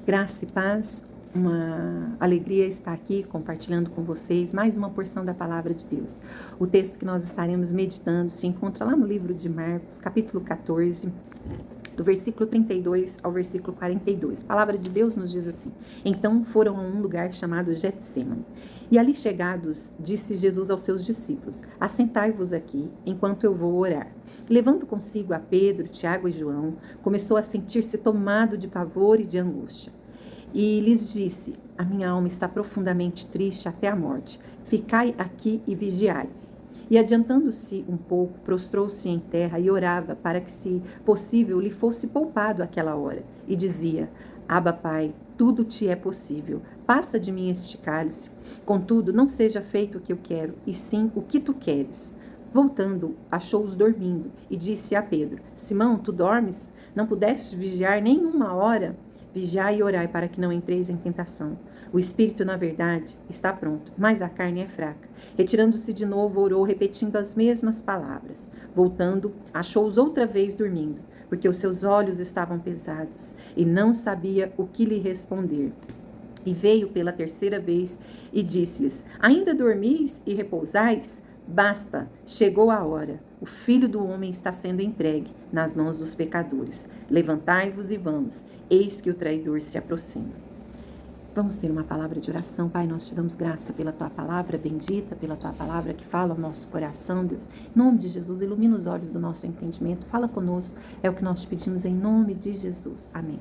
Graça e paz, uma alegria estar aqui compartilhando com vocês mais uma porção da palavra de Deus. O texto que nós estaremos meditando se encontra lá no livro de Marcos, capítulo 14, do versículo 32 ao versículo 42. A palavra de Deus nos diz assim: Então foram a um lugar chamado Getsêmani. E ali chegados, disse Jesus aos seus discípulos: Assentai-vos aqui, enquanto eu vou orar. Levando consigo a Pedro, Tiago e João, começou a sentir-se tomado de pavor e de angústia. E lhes disse: A minha alma está profundamente triste até a morte. Ficai aqui e vigiai. E adiantando-se um pouco, prostrou-se em terra e orava para que, se possível, lhe fosse poupado aquela hora. E dizia: Abba, Pai, tudo te é possível. Passa de mim este cálice. Contudo, não seja feito o que eu quero, e sim o que tu queres. Voltando, achou-os dormindo e disse a Pedro: Simão, tu dormes? Não pudeste vigiar nem uma hora? Vigiai e orai para que não entreis em tentação. O espírito, na verdade, está pronto, mas a carne é fraca. Retirando-se de novo, orou, repetindo as mesmas palavras. Voltando, achou-os outra vez dormindo, porque os seus olhos estavam pesados, e não sabia o que lhe responder. E veio pela terceira vez e disse-lhes: Ainda dormis e repousais? Basta, chegou a hora. O Filho do Homem está sendo entregue nas mãos dos pecadores. Levantai-vos e vamos. Eis que o traidor se aproxima. Vamos ter uma palavra de oração. Pai, nós te damos graça pela tua palavra bendita, pela tua palavra que fala ao nosso coração, Deus. Em nome de Jesus, ilumina os olhos do nosso entendimento. Fala conosco. É o que nós te pedimos em nome de Jesus. Amém.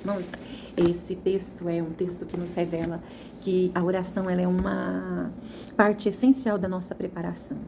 Irmãos, esse texto é um texto que nos revela que a oração ela é uma parte essencial da nossa preparação.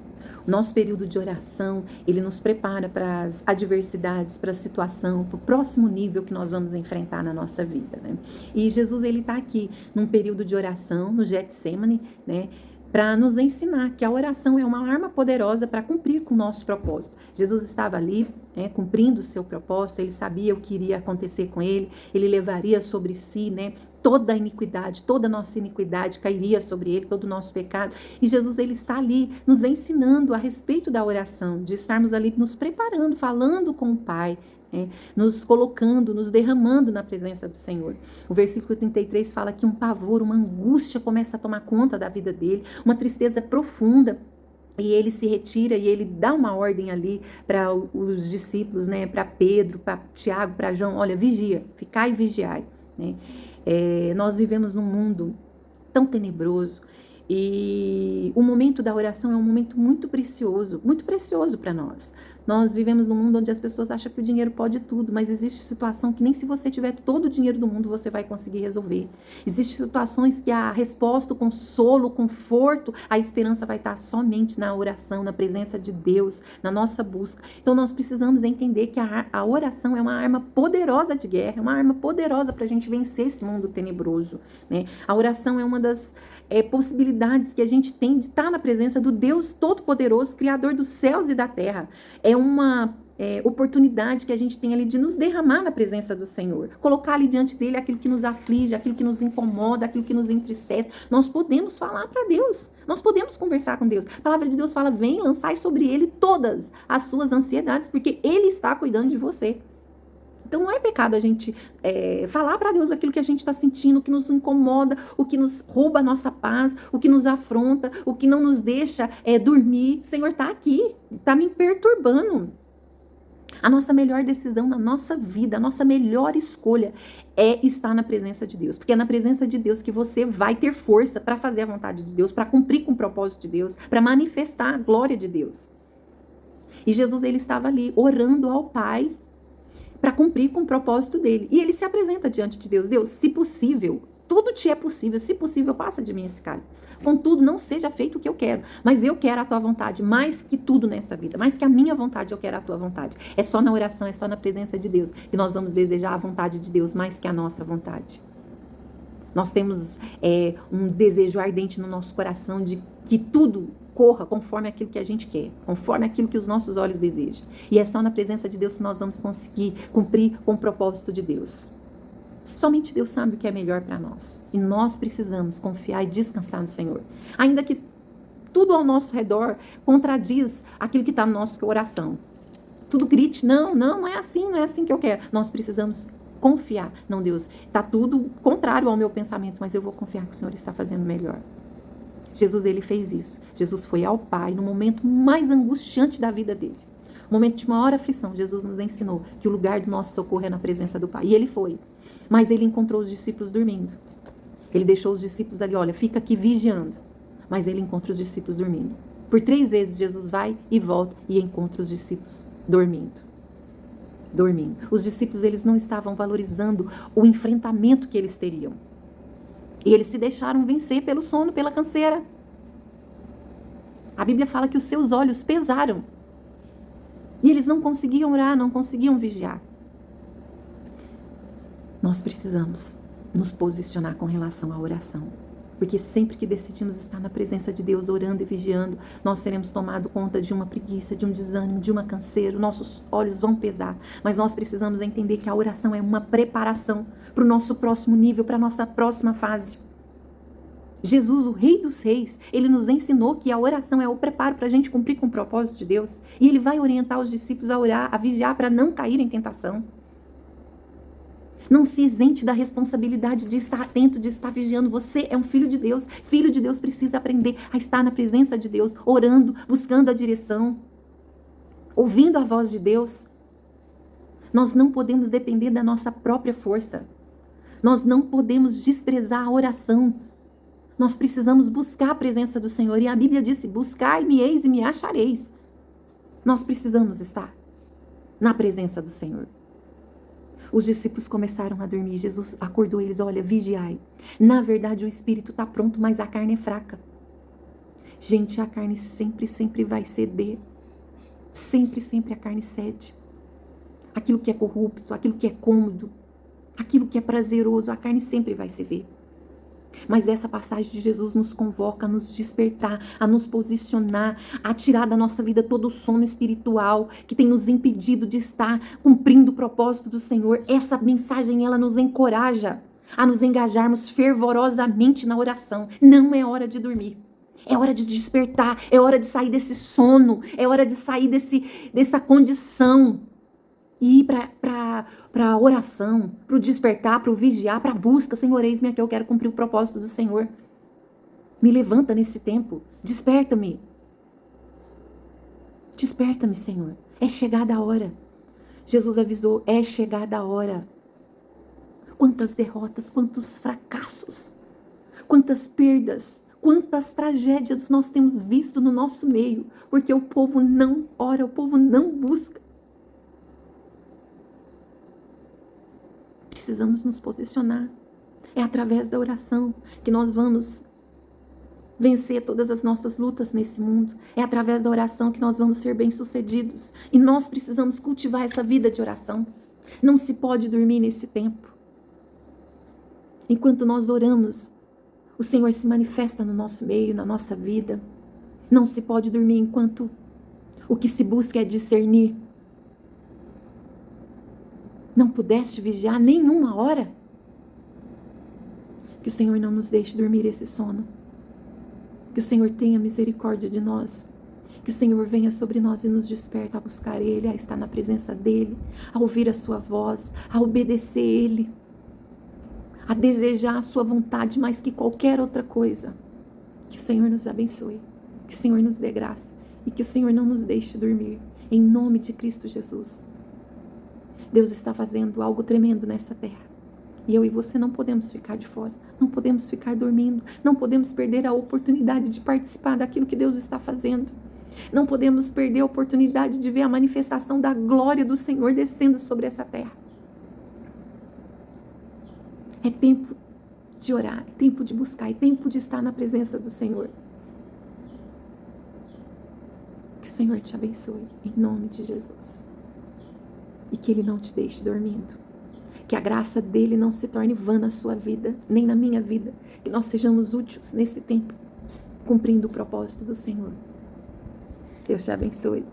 O nosso período de oração, ele nos prepara para as adversidades, para a situação, para o próximo nível que nós vamos enfrentar na nossa vida, né? E Jesus, ele está aqui num período de oração, no Getsêmani, né? Para nos ensinar que a oração é uma arma poderosa para cumprir com o nosso propósito. Jesus estava ali, cumprindo o seu propósito, ele sabia o que iria acontecer com ele levaria sobre si, toda a iniquidade, toda a nossa iniquidade cairia sobre ele, todo o nosso pecado. E Jesus, ele está ali nos ensinando a respeito da oração, de estarmos ali nos preparando, falando com o Pai, nos colocando, nos derramando na presença do Senhor. O versículo 33 fala que um pavor, uma angústia começa a tomar conta da vida dele, uma tristeza profunda, e ele se retira e ele dá uma ordem ali para os discípulos, para Pedro, para Tiago, para João: olha, vigia, ficai e vigiai. Nós vivemos num mundo tão tenebroso, e o momento da oração é um momento muito precioso para nós. Nós vivemos num mundo onde as pessoas acham que o dinheiro pode tudo, mas existe situação que nem se você tiver todo o dinheiro do mundo você vai conseguir resolver. Existem situações que a resposta, o consolo, o conforto, a esperança vai estar somente na oração, na presença de Deus, na nossa busca. Então nós precisamos entender que a oração é uma arma poderosa de guerra, é uma arma poderosa para a gente vencer esse mundo tenebroso, A oração é uma das possibilidades que a gente tem de estar na presença do Deus Todo-Poderoso, Criador dos céus e da terra. É uma oportunidade que a gente tem ali de nos derramar na presença do Senhor, colocar ali diante dele aquilo que nos aflige, aquilo que nos incomoda, aquilo que nos entristece. Nós podemos falar para Deus, nós podemos conversar com Deus. A palavra de Deus fala: vem, lançai sobre ele todas as suas ansiedades, porque ele está cuidando de você. Então não é pecado a gente falar para Deus aquilo que a gente está sentindo, o que nos incomoda, o que nos rouba a nossa paz, o que nos afronta, o que não nos deixa dormir. O Senhor está aqui, está me perturbando. A nossa melhor decisão na nossa vida, a nossa melhor escolha é estar na presença de Deus. Porque é na presença de Deus que você vai ter força para fazer a vontade de Deus, para cumprir com o propósito de Deus, para manifestar a glória de Deus. E Jesus, ele estava ali orando ao Pai para cumprir com o propósito dele. E ele se apresenta diante de Deus: Deus, se possível, tudo te é possível, se possível, passa de mim esse cálice. Contudo, não seja feito o que eu quero, mas eu quero a tua vontade, mais que tudo nessa vida, mais que a minha vontade, eu quero a tua vontade. É só na oração, é só na presença de Deus que nós vamos desejar a vontade de Deus mais que a nossa vontade. Nós temos um desejo ardente no nosso coração de que tudo corra conforme aquilo que a gente quer, conforme aquilo que os nossos olhos desejam. E é só na presença de Deus que nós vamos conseguir cumprir com o propósito de Deus. Somente Deus sabe o que é melhor para nós. E nós precisamos confiar e descansar no Senhor. Ainda que tudo ao nosso redor contradiz aquilo que está no nosso coração. Tudo grite: não é assim que eu quero. Nós precisamos confiar. Não, Deus, está tudo contrário ao meu pensamento, mas eu vou confiar que o Senhor está fazendo melhor. Jesus, ele fez isso. Jesus foi ao Pai no momento mais angustiante da vida dele. No momento de maior aflição, Jesus nos ensinou que o lugar do nosso socorro é na presença do Pai. E ele foi. Mas ele encontrou os discípulos dormindo. Ele deixou os discípulos ali, olha, fica aqui vigiando. Mas ele encontra os discípulos dormindo. Por 3 vezes Jesus vai e volta e encontra os discípulos dormindo. Os discípulos, eles não estavam valorizando o enfrentamento que eles teriam. E eles se deixaram vencer pelo sono, pela canseira. A Bíblia fala que os seus olhos pesaram. E eles não conseguiam orar, não conseguiam vigiar. Nós precisamos nos posicionar com relação à oração. Porque sempre que decidimos estar na presença de Deus, orando e vigiando, nós seremos tomados conta de uma preguiça, de um desânimo, de uma canseira. Nossos olhos vão pesar. Mas nós precisamos entender que a oração é uma preparação para o nosso próximo nível, para a nossa próxima fase. Jesus, o Rei dos Reis, ele nos ensinou que a oração é o preparo para a gente cumprir com o propósito de Deus. E ele vai orientar os discípulos a orar, a vigiar para não cair em tentação. Não se isente da responsabilidade de estar atento, de estar vigiando. Você é um filho de Deus. Filho de Deus precisa aprender a estar na presença de Deus, orando, buscando a direção, ouvindo a voz de Deus. Nós não podemos depender da nossa própria força. Nós não podemos desprezar a oração. Nós precisamos buscar a presença do Senhor. E a Bíblia disse, buscai-me-eis e me achareis. Nós precisamos estar na presença do Senhor. Os discípulos começaram a dormir. Jesus acordou eles, olha, vigiai. Na verdade, o espírito está pronto, mas a carne é fraca. Gente, a carne sempre vai ceder. Sempre a carne cede. Aquilo que é corrupto, aquilo que é cômodo, aquilo que é prazeroso, a carne sempre vai ceder. Mas essa passagem de Jesus nos convoca a nos despertar, a nos posicionar, a tirar da nossa vida todo o sono espiritual que tem nos impedido de estar cumprindo o propósito do Senhor. Essa mensagem, ela nos encoraja a nos engajarmos fervorosamente na oração. Não é hora de dormir. É hora de despertar, é hora de sair desse sono, é hora de sair dessa condição e ir para a oração, para o despertar, para o vigiar, para a busca. Senhor, eis-me aqui, eu quero cumprir o propósito do Senhor. Me levanta nesse tempo, desperta-me. Desperta-me, Senhor. É chegada a hora. Jesus avisou, é chegada a hora. Quantas derrotas, quantos fracassos, quantas perdas, quantas tragédias nós temos visto no nosso meio, porque o povo não ora, o povo não busca. Precisamos nos posicionar. É através da oração que nós vamos vencer todas as nossas lutas nesse mundo. É através da oração que nós vamos ser bem-sucedidos. E nós precisamos cultivar essa vida de oração. Não se pode dormir nesse tempo. Enquanto nós oramos, o Senhor se manifesta no nosso meio, na nossa vida. Não se pode dormir enquanto o que se busca é discernir. Não pudeste vigiar nenhuma hora? Que o Senhor não nos deixe dormir esse sono. Que o Senhor tenha misericórdia de nós. Que o Senhor venha sobre nós e nos desperta a buscar Ele, a estar na presença dEle, a ouvir a sua voz, a obedecer Ele, a desejar a sua vontade mais que qualquer outra coisa. Que o Senhor nos abençoe, que o Senhor nos dê graça e que o Senhor não nos deixe dormir. Em nome de Cristo Jesus. Deus está fazendo algo tremendo nessa terra. E eu e você não podemos ficar de fora. Não podemos ficar dormindo. Não podemos perder a oportunidade de participar daquilo que Deus está fazendo. Não podemos perder a oportunidade de ver a manifestação da glória do Senhor descendo sobre essa terra. É tempo de orar, é tempo de buscar, é tempo de estar na presença do Senhor. Que o Senhor te abençoe, em nome de Jesus. E que Ele não te deixe dormindo. Que a graça dEle não se torne vã na sua vida, nem na minha vida. Que nós sejamos úteis nesse tempo, cumprindo o propósito do Senhor. Deus te abençoe.